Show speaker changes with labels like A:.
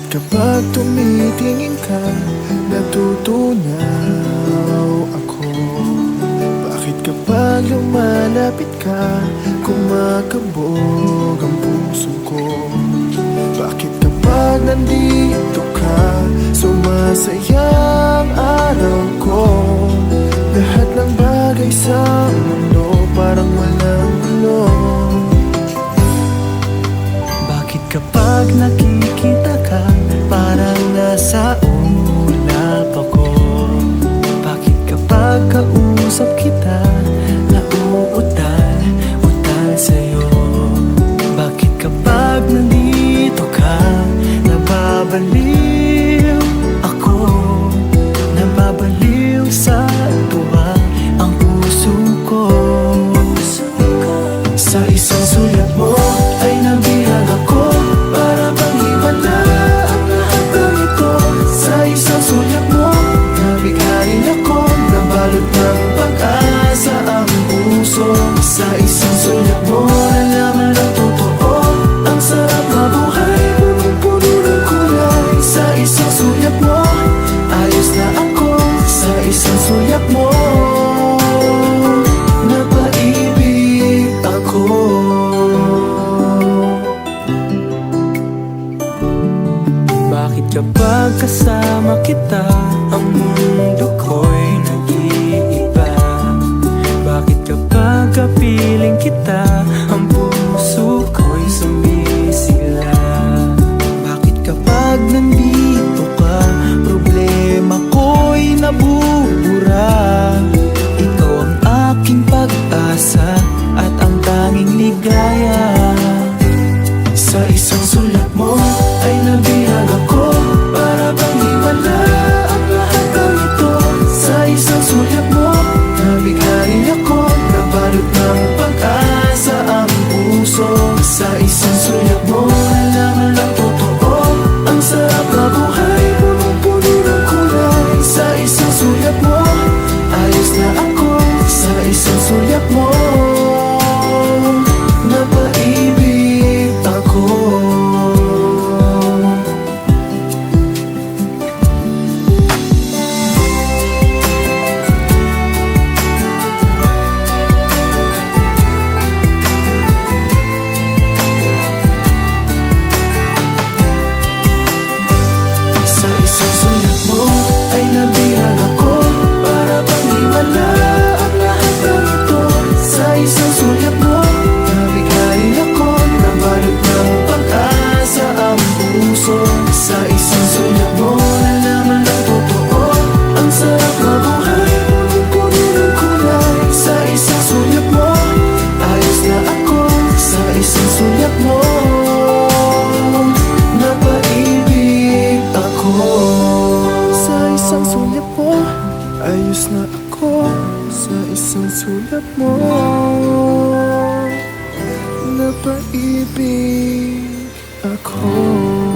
A: kapag tumitingin ka, natutunaw ako? Bakit kapag lumalapit ka, kumakabog ang puso ko? Bakit kapag nandito ka, sumasaya ang araw ko? Lahat ng bagay sa mundo parang walang gulo. Bakit kapag nakikita ka, parang nasa ulap ako? Bakit kapag kausap kita, nauutal-utal sa'yo? Bakit kapag nandito ka, nababaliw ako? Nababaliw sa tuwa ang puso ko. Sa isang sulat mo ay nabihag ako, para bang himala ang lahat ng ito. Sa isang sulat mo, nabigayin ako, nabalot ng pag-asa ang puso. Sa isang sulat mo, nalaman ng totoo, ang sarap na buhay, punong-puno ng kulay. Sa isang sulat mo, ayos na ako. Sa isang sulat mo, napaibig ako. Bakit kapag kasama kita, ang mundo ko'y nag-iiba? Bakit kapag kapiling kita, ang puso ko'y sumisigla? Bakit kapag nandito ka, problema ko'y nabubura? Ikaw ang aking pag-asa at ang tanging ligaya. Sa isang sulat mo ay nabihag ako, para bang himala ang lahat ng ito. Sa isang sulat mo, nabigayin ako, nabalot ng pag-asa ang puso. Sa isang sulat mo, nalaman ng totoo, ang sarap na buhay, punong-puno ng kulay. Sa isang sulat mo, ayos na ako. Sa isang sulat mo, napaibig ako. Sa isang sulat mo ay nabihag ako, para bang himala ang lahat ng ito. Sa isang sulat mo, nabigayin ako, nabalot ng pag-asa ang puso. Sa isang sulat mo, nalaman ng totoo, ang sarap na buhay, punong-puno ng kulay. Sa isang sulat mo, ayos na ako. Sa isang sulat mo, napaibig ako. Sa isang sulat mo, ayos na ako. Sa isang sulat mo, napaibig ako.